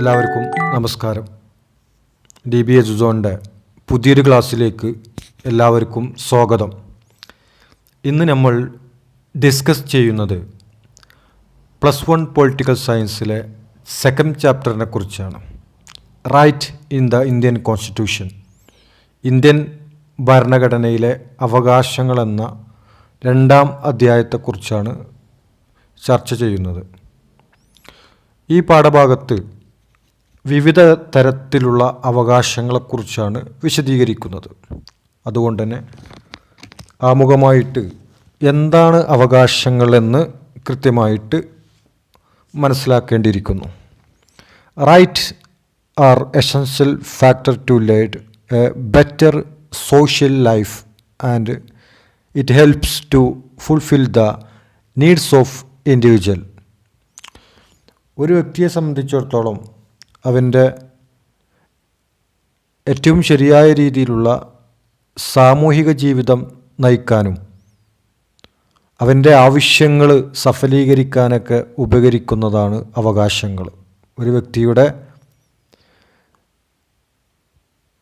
എല്ലാവർക്കും നമസ്കാരം. DBA ജുസോണിൻ്റെ പുതിയൊരു ക്ലാസ്സിലേക്ക് എല്ലാവർക്കും സ്വാഗതം. ഇന്ന് നമ്മൾ ഡിസ്കസ് ചെയ്യുന്നത് +1 പൊളിറ്റിക്കൽ സയൻസിലെ സെക്കൻഡ് ചാപ്റ്ററിനെ കുറിച്ചാണ്. Right in the Indian constitution, Indian ഭരണഘടനയിലെ അവകാശങ്ങൾ എന്ന രണ്ടാം അധ്യായത്തെക്കുറിച്ചാണ് ചർച്ച ചെയ്യുന്നത്. ഈ പാഠഭാഗത്ത് വിവിധ തരത്തിലുള്ള അവകാശങ്ങളെക്കുറിച്ചാണ് വിശദീകരിക്കുന്നത്. അതുകൊണ്ട് തന്നെ ആമുഖമായിട്ട് എന്താണ് അവകാശങ്ങളെന്ന് കൃത്യമായിട്ട് മനസ്സിലാക്കേണ്ടിയിരിക്കുന്നു. Right are essential factor to lead a better social life and it helps to fulfil the needs of individual. ഒരു വ്യക്തിയെ സംബന്ധിച്ചിടത്തോളം അവൻ്റെ ഏറ്റവും ശരിയായ രീതിയിലുള്ള സാമൂഹിക ജീവിതം നയിക്കാനും അവൻ്റെ ആവശ്യങ്ങൾ സഫലീകരിക്കാനൊക്കെ ഉപകരിക്കുന്നതാണ് അവകാശങ്ങൾ. ഒരു വ്യക്തിയുടെ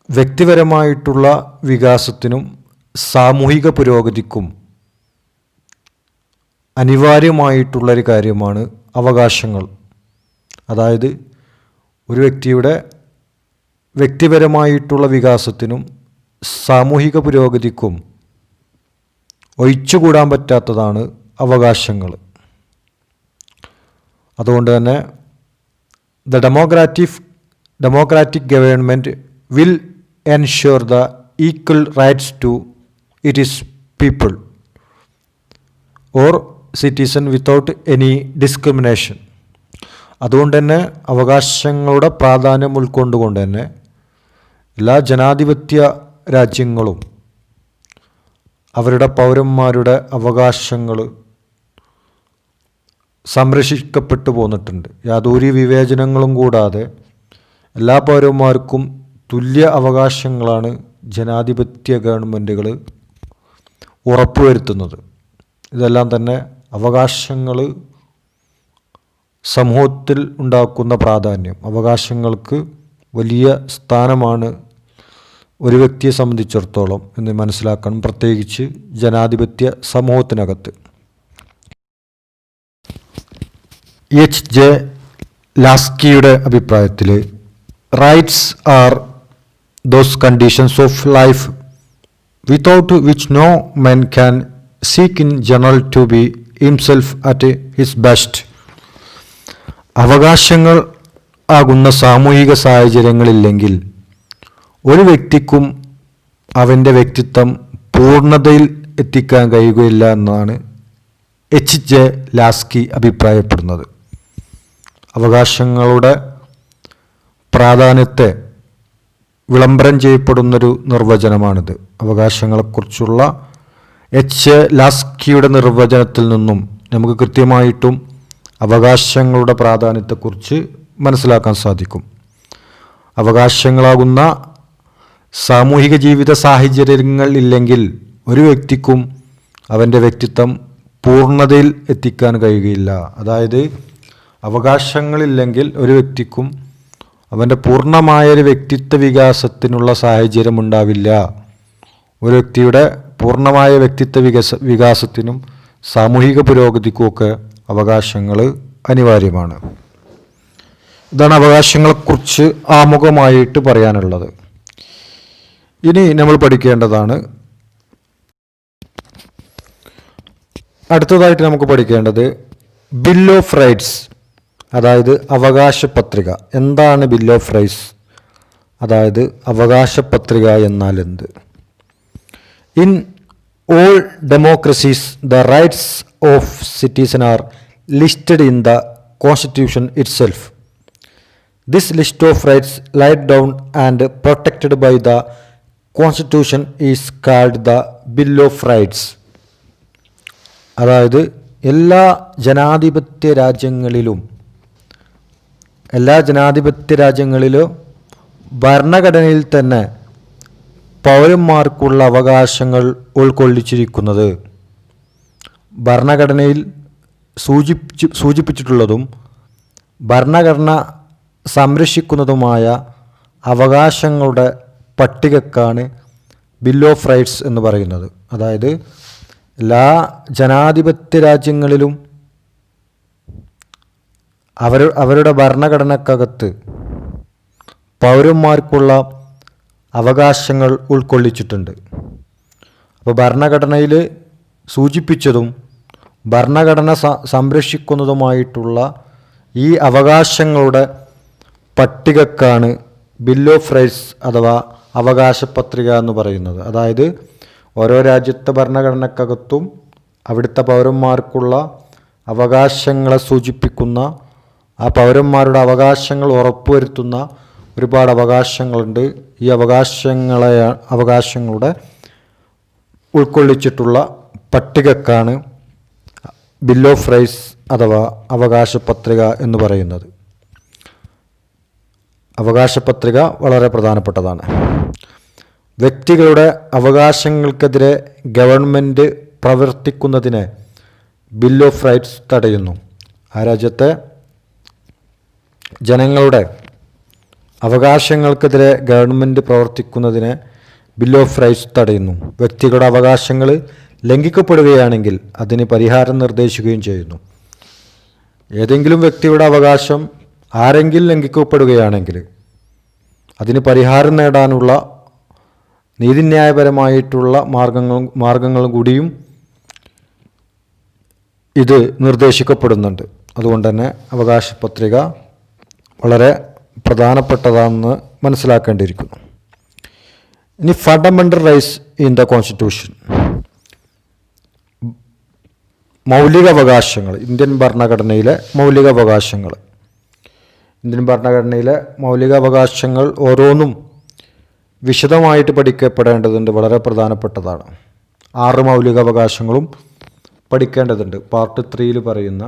വ്യക്തിപരമായിട്ടുള്ള വികാസത്തിനും സാമൂഹിക പുരോഗതിക്കും അനിവാര്യമായിട്ടുള്ളൊരു കാര്യമാണ് അവകാശങ്ങൾ. അതായത് ഒരു വ്യക്തിയുടെ വ്യക്തിപരമായിട്ടുള്ള വികാസത്തിനും സാമൂഹിക പുരോഗതിക്കും ഒഴിച്ചുകൂടാൻ പറ്റാത്തതാണ് അവകാശങ്ങൾ. അതുകൊണ്ട് തന്നെ the democratic government will ensure the equal rights to its people or citizen without any discrimination. അതുകൊണ്ട് തന്നെ അവകാശങ്ങളുടെ പ്രാധാന്യം ഉൾക്കൊണ്ടുകൊണ്ട് തന്നെ എല്ലാ ജനാധിപത്യ രാജ്യങ്ങളും അവരുടെ പൗരന്മാരുടെ അവകാശങ്ങൾ സംരക്ഷിക്കപ്പെട്ടു പോന്നിട്ടുണ്ട്. യാതൊരു വിവേചനങ്ങളും കൂടാതെ എല്ലാ പൗരന്മാർക്കും തുല്യ അവകാശങ്ങളാണ് ജനാധിപത്യ ഗവൺമെൻറ്റുകൾ ഉറപ്പുവരുത്തുന്നത്. ഇതെല്ലാം തന്നെ അവകാശങ്ങൾ സമൂഹത്തിൽ ഉണ്ടാക്കുന്ന പ്രാധാന്യം, അവകാശങ്ങൾക്ക് വലിയ സ്ഥാനമാണ് ഒരു വ്യക്തിയെ സംബന്ധിച്ചിടത്തോളം എന്ന് മനസ്സിലാക്കണം, പ്രത്യേകിച്ച് ജനാധിപത്യ സമൂഹത്തിനകത്ത്. H.J. ലാസ്കിയുടെ അഭിപ്രായത്തിൽ rights are those conditions of life without which no men can seek in general to be himself at his best. അവകാശങ്ങൾ ആകുന്ന സാമൂഹിക സാഹചര്യങ്ങളില്ലെങ്കിൽ ഒരു വ്യക്തിക്കും അവൻ്റെ വ്യക്തിത്വം പൂർണ്ണതയിൽ എത്തിക്കാൻ കഴിയുകയില്ല എന്നാണ് H.J. ലാസ്കി അഭിപ്രായപ്പെടുന്നത്. അവകാശങ്ങളുടെ പ്രാധാന്യത്തെ വിളംബരം ചെയ്യപ്പെടുന്നൊരു നിർവചനമാണിത്. അവകാശങ്ങളെക്കുറിച്ചുള്ള H.J. ലാസ്കിയുടെ നിർവചനത്തിൽ നിന്നും നമുക്ക് കൃത്യമായിട്ടും അവകാശങ്ങളുടെ പ്രാധാന്യത്തെക്കുറിച്ച് മനസ്സിലാക്കാൻ സാധിക്കും. അവകാശങ്ങളാകുന്ന സാമൂഹിക ജീവിത സാഹചര്യങ്ങൾ ഇല്ലെങ്കിൽ ഒരു വ്യക്തിക്കും അവൻ്റെ വ്യക്തിത്വം പൂർണ്ണതയിൽ എത്തിക്കാൻ കഴിയുകയില്ല. അതായത് അവകാശങ്ങളില്ലെങ്കിൽ ഒരു വ്യക്തിക്കും അവൻ്റെ പൂർണ്ണമായൊരു വ്യക്തിത്വ വികാസത്തിനുള്ള സാഹചര്യം ഉണ്ടാവില്ല. ഒരു വ്യക്തിയുടെ പൂർണ്ണമായ വ്യക്തിത്വ വികാസത്തിനും സാമൂഹിക പുരോഗതിക്കുമൊക്കെ അവകാശങ്ങൾ അനിവാര്യമാണ്. ഇതാണ് അവകാശങ്ങളെക്കുറിച്ച് ആമുഖമായിട്ട് പറയാനുള്ളത്. ഇനി നമ്മൾ പഠിക്കേണ്ടതാണ്, അടുത്തതായിട്ട് നമുക്ക് പഠിക്കേണ്ടത് ബിൽ ഓഫ് റൈറ്റ്സ്, അതായത് അവകാശ പത്രിക. എന്താണ് ബിൽ ഓഫ് റൈറ്റ്സ്? അതായത് അവകാശ പത്രിക എന്നാൽ എന്ത്? In all democracies, the rights of citizens are listed in the Constitution itself. This list of rights laid down and protected by the Constitution is called the Bill of Rights. അതായത് എല്ലാ ജനാധിപത്യ രാജ്യങ്ങളിലും ഭരണഘടനയിൽ തന്നെ പൗരന്മാർക്കുള്ള അവകാശങ്ങൾ ഉൾക്കൊള്ളിച്ചിരിക്കുന്നത് ഭരണഘടനയിൽ സൂചിപ്പിച്ചിട്ടുള്ളതും ഭരണഘടന സംരക്ഷിക്കുന്നതുമായ അവകാശങ്ങളുടെ പട്ടികക്കാണ് ബിൽ ഓഫ് റൈറ്റ്സ് എന്ന് പറയുന്നത്. അതായത് എല്ലാ ജനാധിപത്യ രാജ്യങ്ങളിലും അവരുടെ ഭരണഘടനക്കകത്ത് പൗരന്മാർക്കുള്ള അവകാശങ്ങൾ ഉൾക്കൊള്ളിച്ചിട്ടുണ്ട്. അപ്പോൾ ഭരണഘടനയിൽ സൂചിപ്പിച്ചതും ഭരണഘടന സംരക്ഷിക്കുന്നതുമായിട്ടുള്ള ഈ അവകാശങ്ങളുടെ പട്ടികക്കാണ് ബിൽ ഓഫ് റൈറ്റ്സ് അഥവാ അവകാശ പത്രിക എന്ന് പറയുന്നത്. അതായത് ഓരോ രാജ്യത്തെ ഭരണഘടനക്കകത്തും അവിടുത്തെ പൗരന്മാർക്കുള്ള അവകാശങ്ങളെ സൂചിപ്പിക്കുന്ന, ആ പൗരന്മാരുടെ അവകാശങ്ങൾ ഉറപ്പുവരുത്തുന്ന ഒരുപാട് അവകാശങ്ങളുണ്ട്. ഈ അവകാശങ്ങളുടെ ഉൾക്കൊള്ളിച്ചിട്ടുള്ള പട്ടികക്കാണ് ബിൽ ഓഫ് റൈറ്റ്സ് അഥവാ അവകാശ പത്രിക എന്ന് പറയുന്നത്. അവകാശ പത്രിക വളരെ പ്രധാനപ്പെട്ടതാണ്. വ്യക്തികളുടെ അവകാശങ്ങൾക്കെതിരെ ഗവൺമെൻറ് പ്രവർത്തിക്കുന്നതിനെ ബിൽ ഓഫ് റൈറ്റ്സ് തടയുന്നു. ആ രാജ്യത്തെ ജനങ്ങളുടെ അവകാശങ്ങൾക്കെതിരെ ഗവൺമെൻറ് പ്രവർത്തിക്കുന്നതിനെ ബിൽ ഓഫ് റൈറ്റ്സ് തടയുന്നു. വ്യക്തികളുടെ അവകാശങ്ങൾ ലംഘിക്കപ്പെടുകയാണെങ്കിൽ അതിന് പരിഹാരം നിർദ്ദേശിക്കുകയും ചെയ്യുന്നു. ഏതെങ്കിലും വ്യക്തിയുടെ അവകാശം ആരെങ്കിലും ലംഘിക്കപ്പെടുകയാണെങ്കിൽ അതിന് പരിഹാരം നേടാനുള്ള നീതിന്യായപരമായിട്ടുള്ള മാർഗങ്ങളും കൂടിയും ഇത് നിർദ്ദേശിക്കപ്പെടുന്നുണ്ട്. അതുകൊണ്ട് തന്നെ അവകാശ പത്രിക വളരെ പ്രധാനപ്പെട്ടതാണെന്ന് മനസ്സിലാക്കേണ്ടിയിരിക്കുന്നു. ഇനി fundamental rights in the constitution, മൗലികാവകാശങ്ങൾ, ഇന്ത്യൻ ഭരണഘടനയിലെ മൗലികാവകാശങ്ങൾ. ഇന്ത്യൻ ഭരണഘടനയിലെ മൗലികാവകാശങ്ങൾ ഓരോന്നും വിശദമായിട്ട് പഠിക്കപ്പെടേണ്ടതുണ്ട്, വളരെ പ്രധാനപ്പെട്ടതാണ്. 6 മൗലികാവകാശങ്ങളും പഠിക്കേണ്ടതുണ്ട്. പാർട്ട് 3 പറയുന്ന,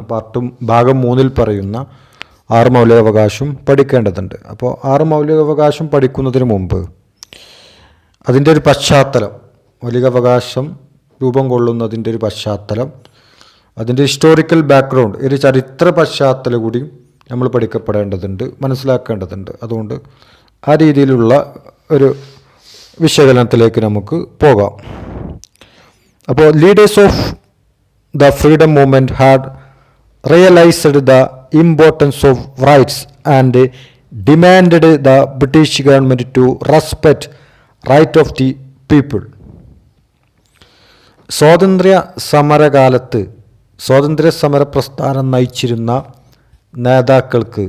ഭാഗം 3 പറയുന്ന 6 മൗലികാവകാശം പഠിക്കേണ്ടതുണ്ട്. അപ്പോൾ 6 മൗലികാവകാശം പഠിക്കുന്നതിന് മുമ്പ് അതിൻ്റെ ഒരു പശ്ചാത്തലം, മൗലികാവകാശം രൂപം കൊള്ളുന്നതിൻ്റെ ഒരു പശ്ചാത്തലം, അതിൻ്റെ ഹിസ്റ്റോറിക്കൽ ബാക്ക്ഗ്രൗണ്ട്, ഒരു ചരിത്ര പശ്ചാത്തലം കൂടി നമ്മൾ പഠിക്കപ്പെടേണ്ടതുണ്ട്, മനസ്സിലാക്കേണ്ടതുണ്ട്. അതുകൊണ്ട് ആ രീതിയിലുള്ള ഒരു വിശകലനത്തിലേക്ക് നമുക്ക് പോകാം. അപ്പോൾ leaders of the freedom movement had realised the importance of rights and demanded the British government to respect right of the people. സ്വാതന്ത്ര്യ സമര പ്രസ്ഥാനം നയിച്ചിരുന്ന നേതാക്കൾക്ക്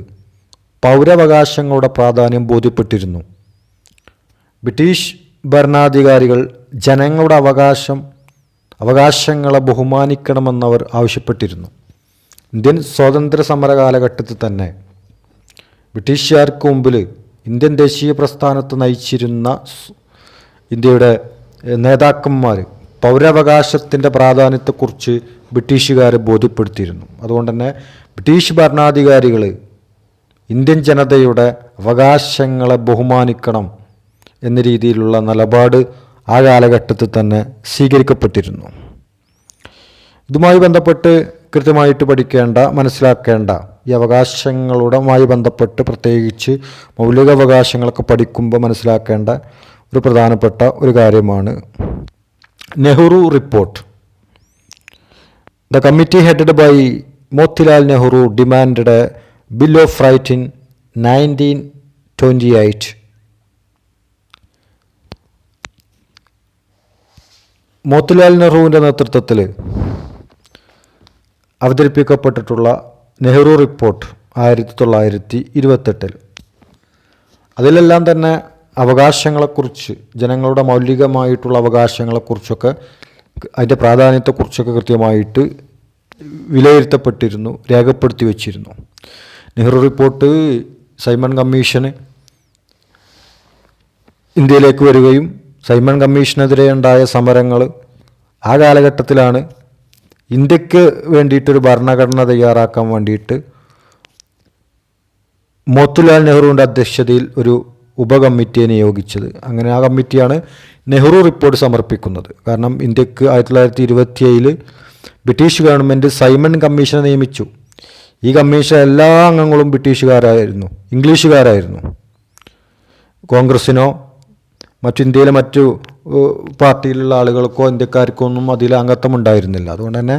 പൗരാവകാശങ്ങളുടെ പ്രാധാന്യം ബോധ്യപ്പെട്ടിരുന്നു. ബ്രിട്ടീഷ് ഭരണാധികാരികൾ ജനങ്ങളുടെ അവകാശങ്ങളെ ബഹുമാനിക്കണമെന്നവർ ആവശ്യപ്പെട്ടിരുന്നു. ഇന്ത്യൻ സ്വാതന്ത്ര്യ സമര കാലഘട്ടത്തിൽ തന്നെ ബ്രിട്ടീഷുകാർക്ക് മുമ്പിൽ ഇന്ത്യൻ ദേശീയ പ്രസ്ഥാനത്ത് നയിച്ചിരുന്ന ഇന്ത്യയുടെ നേതാക്കന്മാർ പൗരാവകാശത്തിൻ്റെ പ്രാധാന്യത്തെക്കുറിച്ച് ബ്രിട്ടീഷുകാരെ ബോധ്യപ്പെടുത്തിയിരുന്നു. അതുകൊണ്ട് തന്നെ ബ്രിട്ടീഷ് ഭരണാധികാരികൾ ഇന്ത്യൻ ജനതയുടെ അവകാശങ്ങളെ ബഹുമാനിക്കണം എന്ന രീതിയിലുള്ള നിലപാട് ആ കാലഘട്ടത്തിൽ തന്നെ സ്വീകരിക്കപ്പെട്ടിരുന്നു. ഇതുമായി ബന്ധപ്പെട്ട് കൃത്യമായിട്ട് പഠിക്കേണ്ട, മനസ്സിലാക്കേണ്ട ഈ അവകാശങ്ങളുമായി ബന്ധപ്പെട്ട് പ്രത്യേകിച്ച് മൗലികാവകാശങ്ങളൊക്കെ പഠിക്കുമ്പോൾ മനസ്സിലാക്കേണ്ട ഒരു പ്രധാനപ്പെട്ട ഒരു കാര്യമാണ് Nehru report. The committee headed by Motilal Nehru demanded a bill of right in 1928. Motilal നെഹ്റുവിൻ്റെ നേതൃത്വത്തിൽ അവതരിപ്പിക്കപ്പെട്ടിട്ടുള്ള നെഹ്റു റിപ്പോർട്ട് 1928. അതിലെല്ലാം തന്നെ അവകാശങ്ങളെക്കുറിച്ച്, ജനങ്ങളുടെ മൗലികമായിട്ടുള്ള അവകാശങ്ങളെക്കുറിച്ചൊക്കെ, അതിൻ്റെ പ്രാധാന്യത്തെക്കുറിച്ചൊക്കെ കൃത്യമായിട്ട് വിലയിരുത്തപ്പെട്ടിരുന്നു, രേഖപ്പെടുത്തി വച്ചിരുന്നു. നെഹ്റു റിപ്പോർട്ട് സൈമൺ കമ്മീഷന് ഇന്ത്യയിലേക്ക് വരികയും സൈമൺ കമ്മീഷനെതിരെ ഉണ്ടായ സമരങ്ങൾ ആ കാലഘട്ടത്തിലാണ് ഇന്ത്യക്ക് വേണ്ടിയിട്ടൊരു ഭരണഘടന തയ്യാറാക്കാൻ വേണ്ടിയിട്ട് മോത്തിലാൽ നെഹ്റുവിൻ്റെ അധ്യക്ഷതയിൽ ഒരു ഉപകമ്മിറ്റിയെ നിയോഗിച്ചത്. അങ്ങനെ ആ കമ്മിറ്റിയാണ് നെഹ്റു റിപ്പോർട്ട് സമർപ്പിക്കുന്നത്. കാരണം ഇന്ത്യക്ക് 1927 ബ്രിട്ടീഷ് ഗവൺമെൻറ് സൈമൺ കമ്മീഷനെ നിയമിച്ചു. ഈ കമ്മീഷൻ എല്ലാ അംഗങ്ങളും ബ്രിട്ടീഷുകാരായിരുന്നു, ഇംഗ്ലീഷുകാരായിരുന്നു. കോൺഗ്രസ്സിനോ ഇന്ത്യയിലെ മറ്റു പാർട്ടിയിലുള്ള ആളുകൾക്കോ ഇന്ത്യക്കാർക്കോ ഒന്നും അതിൽ അംഗത്വം ഉണ്ടായിരുന്നില്ല. അതുകൊണ്ട് തന്നെ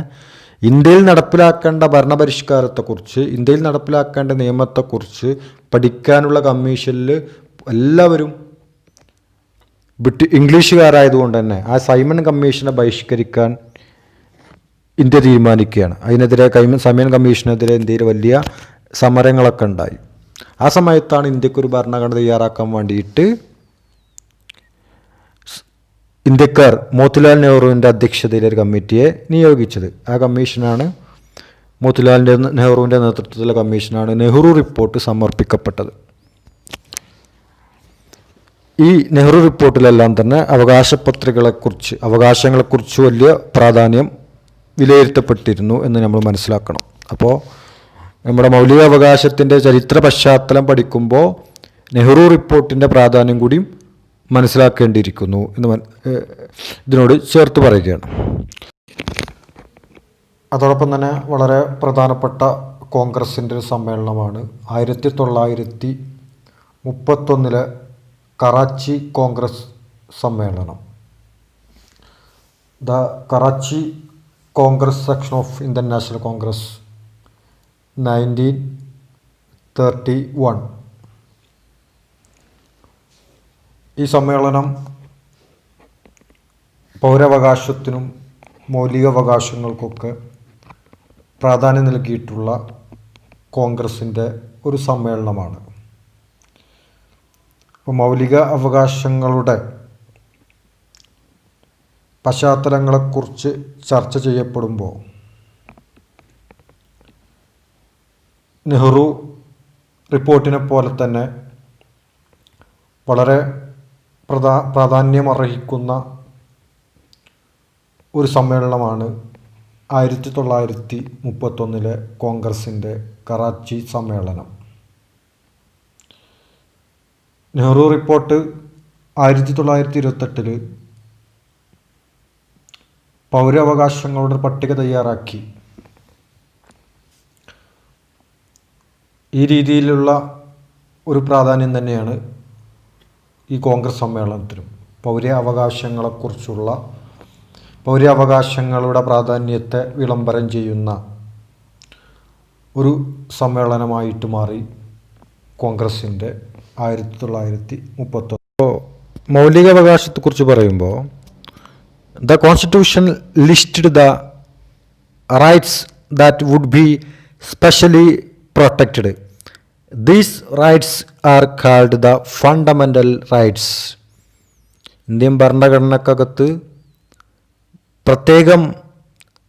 ഇന്ത്യയിൽ നടപ്പിലാക്കേണ്ട ഭരണപരിഷ്കാരത്തെക്കുറിച്ച്, ഇന്ത്യയിൽ നടപ്പിലാക്കേണ്ട നിയമത്തെക്കുറിച്ച് പഠിക്കാനുള്ള കമ്മീഷനിൽ എല്ലാവരും ഇംഗ്ലീഷുകാരായതുകൊണ്ട് തന്നെ ആ സൈമൺ കമ്മീഷനെ ബഹിഷ്കരിക്കാൻ ഇന്ത്യ തീരുമാനിക്കുകയാണ്. അതിനെതിരെ സൈമൺ കമ്മീഷനെതിരെ ഇന്ത്യയിൽ വലിയ സമരങ്ങളൊക്കെ ഉണ്ടായി. ആ സമയത്താണ് ഇന്ത്യക്കൊരു ഭരണഘടന തയ്യാറാക്കാൻ വേണ്ടിയിട്ട് ഇന്ത്യക്കാർ മോത്തിലാൽ നെഹ്റുവിൻ്റെ അധ്യക്ഷതയിൽ ഒരു കമ്മിറ്റിയെ നിയോഗിച്ചത്. ആ കമ്മീഷനാണ്, മോത്തിലാൽ നെഹ്റുവിൻ്റെ നേതൃത്വത്തിലുള്ള കമ്മീഷനാണ് നെഹ്റു റിപ്പോർട്ട് സമർപ്പിക്കപ്പെട്ടത്. ഈ നെഹ്റു റിപ്പോർട്ടിലെല്ലാം തന്നെ അവകാശങ്ങളെക്കുറിച്ച് വലിയ പ്രാധാന്യം വിലയിരുത്തപ്പെട്ടിരുന്നു എന്ന് നമ്മൾ മനസ്സിലാക്കണം. അപ്പോൾ നമ്മുടെ മൗലിക അവകാശത്തിൻ്റെ ചരിത്ര പശ്ചാത്തലം പഠിക്കുമ്പോൾ നെഹ്റു റിപ്പോർട്ടിൻ്റെ പ്രാധാന്യം കൂടിയും മനസ്സിലാക്കേണ്ടിയിരിക്കുന്നു എന്ന് ഇതിനോട് ചേർത്ത് പറയുകയാണ്. അതോടൊപ്പം തന്നെ വളരെ പ്രധാനപ്പെട്ട കോൺഗ്രസിൻ്റെ ഒരു സമ്മേളനമാണ് 1931 കറാച്ചി കോൺഗ്രസ് സമ്മേളനം. The Karachi Congress section of Indian national Congress 1931. ഈ സമ്മേളനം പൗരാവകാശത്തിനും മൗലികാവകാശങ്ങൾക്കൊക്കെ പ്രാധാന്യം നൽകിയിട്ടുള്ള കോൺഗ്രസിൻ്റെ ഒരു സമ്മേളനമാണ്. അപ്പോൾ മൗലിക അവകാശങ്ങളുടെ പശ്ചാത്തലങ്ങളെക്കുറിച്ച് ചർച്ച ചെയ്യപ്പെടുമ്പോൾ നെഹ്റു റിപ്പോർട്ടിനെ പോലെ തന്നെ വളരെ പ്രാധാന്യമർഹിക്കുന്ന ഒരു സമ്മേളനമാണ് 1931 കോൺഗ്രസിൻ്റെ കറാച്ചി സമ്മേളനം. നെഹ്റു റിപ്പോർട്ട് 1928 പൗരാവകാശങ്ങളുടെ പട്ടിക തയ്യാറാക്കി. ഈ രീതിയിലുള്ള ഒരു പ്രാധാന്യം തന്നെയാണ് ഈ കോൺഗ്രസ് സമ്മേളനത്തിനും. പൗരാവകാശങ്ങളുടെ പ്രാധാന്യത്തെ വിളംബരം ചെയ്യുന്ന ഒരു സമ്മേളനമായിട്ട് മാറി കോൺഗ്രസിൻ്റെ 1931. മൗലികാവകാശത്തെക്കുറിച്ച് പറയുമ്പോൾ the constitution listed the rights that would be specially protected. These rights are called the fundamental rights. Indian ഭരണഘടനക്കകത്ത് പ്രത്യേകം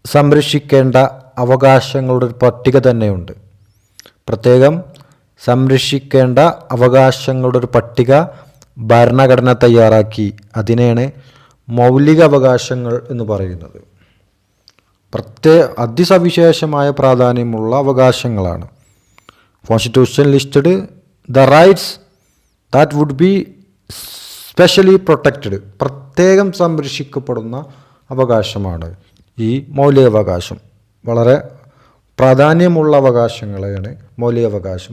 സംരക്ഷിക്കേണ്ട അവകാശങ്ങളുടെ ഒരു പട്ടിക തന്നെയുണ്ട്. പ്രത്യേകം സംരക്ഷിക്കേണ്ട അവകാശങ്ങളുടെ ഒരു പട്ടിക ഭരണഘടന തയ്യാറാക്കി. അതിനെയാണ് മൗലിക അവകാശങ്ങൾ എന്ന് പറയുന്നത്. അതിസവിശേഷമായ പ്രാധാന്യമുള്ള അവകാശങ്ങളാണ്. Constitution listed the rights that would be specially protected. പ്രത്യേകം സംരക്ഷിക്കപ്പെടുന്ന അവകാശമാണ് ഈ മൗലികാവകാശം. വളരെ പ്രാധാന്യമുള്ള അവകാശങ്ങളെയാണ് മൗലികാവകാശം.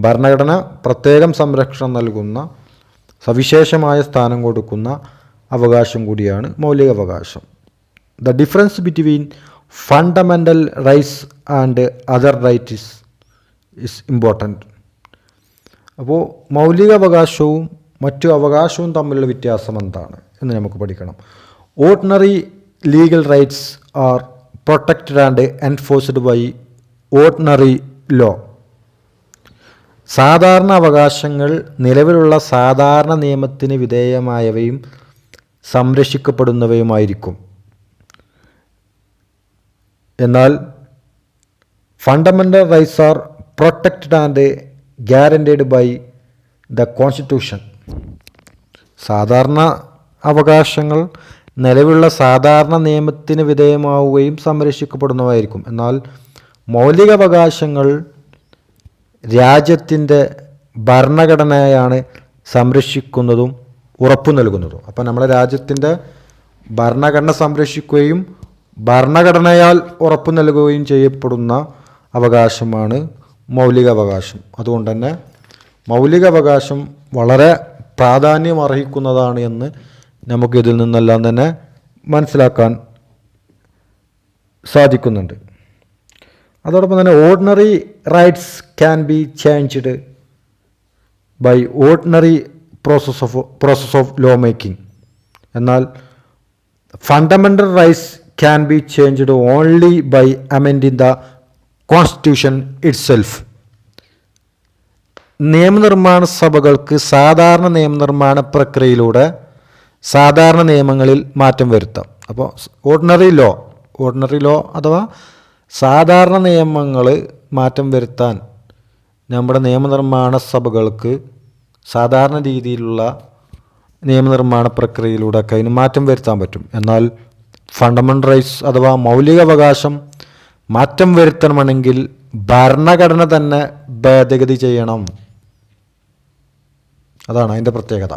ഭരണഘടന പ്രത്യേകം സംരക്ഷണം നൽകുന്ന, സവിശേഷമായ സ്ഥാനം കൊടുക്കുന്ന അവകാശം കൂടിയാണ് മൗലികാവകാശം. The difference between fundamental rights and other rights is important. അപ്പോൾ മൗലികാവകാശവും മറ്റു അവകാശവും തമ്മിലുള്ള വ്യത്യാസം എന്താണ് എന്ന് നമുക്ക് പഠിക്കണം. Ordinary legal rights are protected and enforced by ordinary law. സാധാരണ അവകാശങ്ങൾ നിലവിലുള്ള സാധാരണ നിയമത്തിന് വിധേയമായവയും സംരക്ഷിക്കപ്പെടുന്നവയുമായിരിക്കും. എന്നാൽ fundamental rights are protected and guaranteed by the constitution. സാധാരണ അവകാശങ്ങൾ നിലവിലുള്ള സാധാരണ നിയമത്തിന് വിധേയമാവുകയും സംരക്ഷിക്കപ്പെടുന്നവയായിരിക്കും. എന്നാൽ മൗലികാവകാശങ്ങൾ രാജ്യത്തിൻ്റെ ഭരണഘടനയാണ് സംരക്ഷിക്കുന്നതും ഉറപ്പു നൽകുന്നതും. അപ്പം നമ്മുടെ രാജ്യത്തിൻ്റെ ഭരണഘടന സംരക്ഷിക്കുകയും ഭരണഘടനയാൽ ഉറപ്പു നൽകുകയും ചെയ്യപ്പെടുന്ന അവകാശമാണ് മൗലിക അവകാശം. അതുകൊണ്ട് തന്നെ മൗലിക അവകാശം വളരെ പ്രാധാന്യം അർഹിക്കുന്നതാണ് എന്ന് നമുക്കിതിൽ നിന്നെല്ലാം തന്നെ മനസ്സിലാക്കാൻ സാധിക്കുന്നുണ്ട്. അതോടൊപ്പം തന്നെ ordinary rights can be changed by ordinary process of law making. എന്നാൽ fundamental rights can be changed only by amending the constitution itself. നിയമനിർമ്മാണ സഭകൾക്ക് സാധാരണ നിയമനിർമ്മാണ പ്രക്രിയയിലൂടെ സാധാരണ നിയമങ്ങളിൽ മാറ്റം വരുത്താം. അപ്പോൾ ഓർഡിനറി ലോ അഥവാ സാധാരണ നിയമങ്ങൾ മാറ്റം വരുത്താൻ നമ്മുടെ നിയമനിർമ്മാണ സഭകൾക്ക് സാധാരണ രീതിയിലുള്ള നിയമനിർമ്മാണ പ്രക്രിയയിലൂടെ ഒക്കെ അതിന് മാറ്റം വരുത്താൻ പറ്റും. എന്നാൽ ഫണ്ടമെൻ്റൽ റൈറ്റ്സ് അഥവാ മൗലികാവകാശം മാറ്റം വരുത്തണമെങ്കിൽ ഭരണഘടന തന്നെ ഭേദഗതി ചെയ്യണം. അതാണ് അതിൻ്റെ പ്രത്യേകത.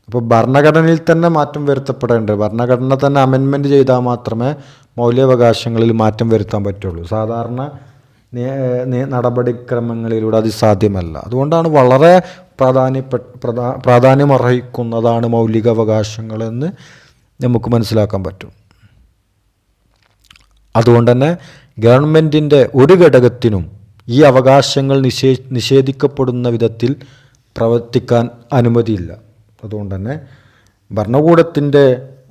അപ്പോൾ ഭരണഘടനയിൽ തന്നെ മാറ്റം വരുത്തപ്പെടേണ്ടത്, ഭരണഘടന തന്നെ അമെൻമെൻറ്റ് ചെയ്താൽ മാത്രമേ മൗലികാവകാശങ്ങളിൽ മാറ്റം വരുത്താൻ പറ്റുള്ളൂ. സാധാരണ നടപടിക്രമങ്ങളിലൂടെ അത് സാധ്യമല്ല. അതുകൊണ്ടാണ് വളരെ പ്രാധാന്യമർഹിക്കുന്നതാണ് മൗലികാവകാശങ്ങളെന്ന് നമുക്ക് മനസ്സിലാക്കാൻ പറ്റും. അതുകൊണ്ട് തന്നെ ഗവൺമെൻറ്റിൻ്റെ ഒരു ഘടകത്തിനും ഈ അവകാശങ്ങൾ നിഷേധിക്കപ്പെടുന്ന വിധത്തിൽ പ്രവർത്തിക്കാൻ അനുമതിയില്ല. അതുകൊണ്ട് തന്നെ ഭരണകൂടത്തിൻ്റെ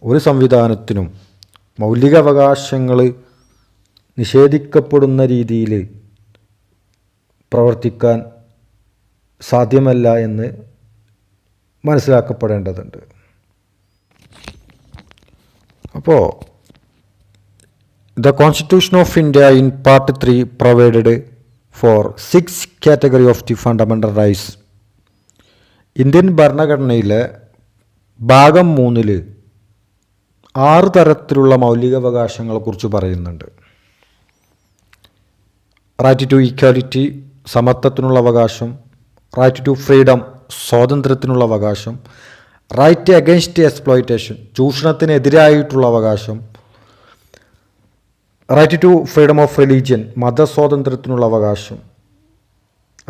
ഒരു സംവിധാനത്തിനും മൗലികാവകാശങ്ങൾ നിഷേധിക്കപ്പെടുന്ന രീതിയിൽ പ്രവർത്തിക്കാൻ സാധ്യമല്ല എന്ന് മനസ്സിലാക്കപ്പെടേണ്ടതുണ്ട്. അപ്പോൾ The Constitution of India in Part 3 provided for 6 category of the fundamental rights. Indian ഭരണഘടനയിലെ ഭാഗം 3-ൽ 6 തരത്തിലുള്ള മൗലികാവകാശങ്ങളെക്കുറിച്ച് പറയുന്നുണ്ട്. റൈറ്റ് ടു ഈക്വാലിറ്റി, സമത്വത്തിനുള്ള അവകാശം. റൈറ്റ് ടു ഫ്രീഡം, സ്വാതന്ത്ര്യത്തിനുള്ള അവകാശം. റൈറ്റ് അഗെയിൻസ്റ്റ് എക്സ്പ്ലോയിറ്റേഷൻ, ചൂഷണത്തിനെതിരായിട്ടുള്ള അവകാശം. Right to freedom of religion, മതസ്വാതന്ത്ര്യത്തിനുള്ള അവകാശം.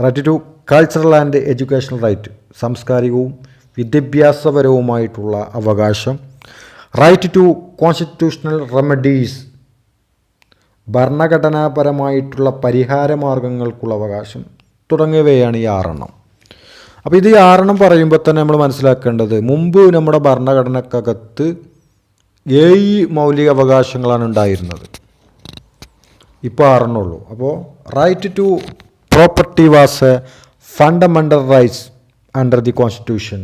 Right to cultural and educational right, സാംസ്കാരികവും വിദ്യാഭ്യാസപരവുമായിട്ടുള്ള അവകാശം. റൈറ്റ് ടു കോൺസ്റ്റിറ്റ്യൂഷണൽ റെമഡീസ്, ഭരണഘടനാപരമായിട്ടുള്ള പരിഹാര മാർഗങ്ങൾക്കുള്ള അവകാശം തുടങ്ങിയവയാണ് ഈ 6 അപ്പോൾ ഇത് ഈ 6 പറയുമ്പോൾ തന്നെ നമ്മൾ മനസ്സിലാക്കേണ്ടത്, മുമ്പ് നമ്മുടെ ഭരണഘടനക്കകത്ത് 7 മൗലിക അവകാശങ്ങളാണ് ഉണ്ടായിരുന്നത്. ഇപ്പോൾ 6 ഉള്ളൂ. അപ്പോൾ right to property was a fundamental rights under the constitution.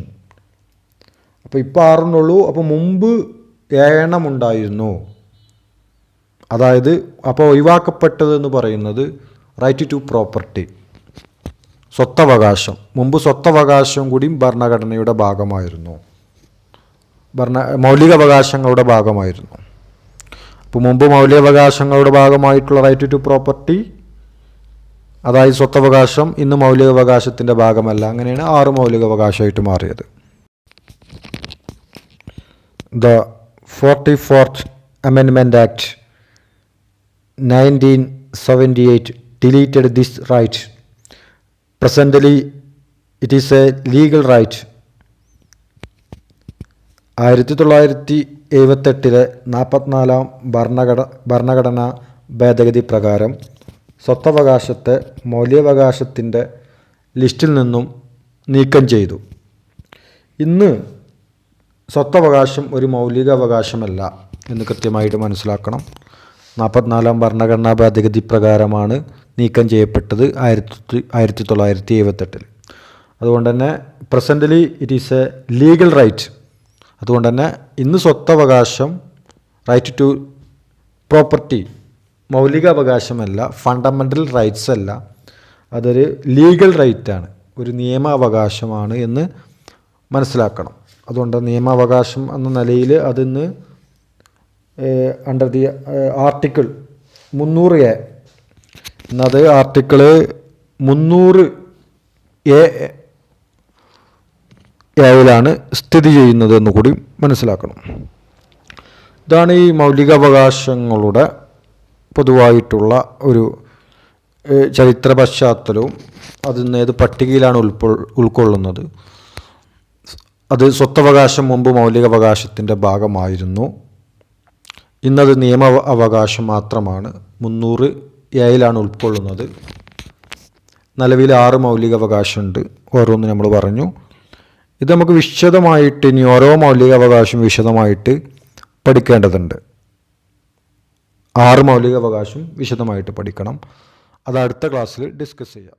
അപ്പോൾ ഇപ്പോൾ 6 ഉള്ളൂ. അപ്പോൾ മുമ്പ് 7 ഉണ്ടായിരുന്നു. അതായത് അപ്പോൾ ഒഴിവാക്കപ്പെട്ടതെന്ന് പറയുന്നത് റൈറ്റ് ടു പ്രോപ്പർട്ടി, സ്വത്തവകാശം. മുമ്പ് സ്വത്തവകാശം കൂടി ഭരണഘടനയുടെ ഭാഗമായിരുന്നു, മൗലികാവകാശങ്ങളുടെ ഭാഗമായിരുന്നു. അപ്പോൾ മുമ്പ് മൗലികാവകാശങ്ങളുടെ ഭാഗമായിട്ടുള്ള റൈറ്റ് ടു പ്രോപ്പർട്ടി, അതായത് സ്വത്തവകാശം, ഇന്ന് മൗലികാവകാശത്തിൻ്റെ ഭാഗമല്ല. അങ്ങനെയാണ് 6 മൗലികാവകാശമായിട്ട് മാറിയത്. The 44th Amendment Act 1978 deleted this right. Presently, it is a legal right. 1978 44ാം ഭരണഘടനാ ഭേദഗതി പ്രകാരം സ്വത്തവകാശത്തെ മൗലികാവകാശത്തിൻ്റെ ലിസ്റ്റിൽ നിന്നും നീക്കം ചെയ്തു. ഇന്ന് സ്വത്തവകാശം ഒരു മൗലികാവകാശമല്ല എന്ന് കൃത്യമായിട്ട് മനസ്സിലാക്കണം. 44ാം ഭരണഘടനാ ഭേദഗതി പ്രകാരമാണ് നീക്കം ചെയ്യപ്പെട്ടത് 1978. അതുകൊണ്ട് തന്നെ presently it is a legal right. അതുകൊണ്ട് തന്നെ ഇന്ന് സ്വത്തവകാശം, റൈറ്റ് ടു പ്രോപ്പർട്ടി മൗലികാവകാശമല്ല, ഫണ്ടമെൻ്റൽ റൈറ്റ്സ് അല്ല, അതൊരു ലീഗൽ റൈറ്റാണ്, ഒരു നിയമാവകാശമാണ് എന്ന് മനസ്സിലാക്കണം. അതുകൊണ്ട് നിയമാവകാശം എന്ന നിലയിൽ അതിന്ന് അണ്ടർ ദി ആർട്ടിക്കിൾ 300A എന്നത് ആർട്ടിക്കിള് 300A സ്ഥിതി ചെയ്യുന്നത് എന്ന് കൂടി മനസ്സിലാക്കണം. ഇതാണ് ഈ മൗലികാവകാശങ്ങളുടെ പൊതുവായിട്ടുള്ള ഒരു ചരിത്ര പശ്ചാത്തലവും അതിൽ നിന്ന് ഏത് പട്ടികയിലാണ് ഉൾക്കൊള്ളുന്നത്. അത് സ്വത്തവകാശം മുമ്പ് മൗലികാവകാശത്തിൻ്റെ ഭാഗമായിരുന്നു. ഇന്നത് നിയമ അവകാശം മാത്രമാണ്. 300A ഉൾക്കൊള്ളുന്നത്. നിലവിൽ 6 മൗലികാവകാശമുണ്ട്. ഓരോന്ന് നമ്മൾ പറഞ്ഞു. ഇത് നമുക്ക് വിശദമായിട്ട് ഇനി ഓരോ മൗലികാവകാശം വിശദമായിട്ട് പഠിക്കേണ്ടതുണ്ട്. 6 മൗലികാവകാശം വിശദമായിട്ട് പഠിക്കണം. അത് അടുത്ത ക്ലാസ്സിൽ ഡിസ്കസ് ചെയ്യാം.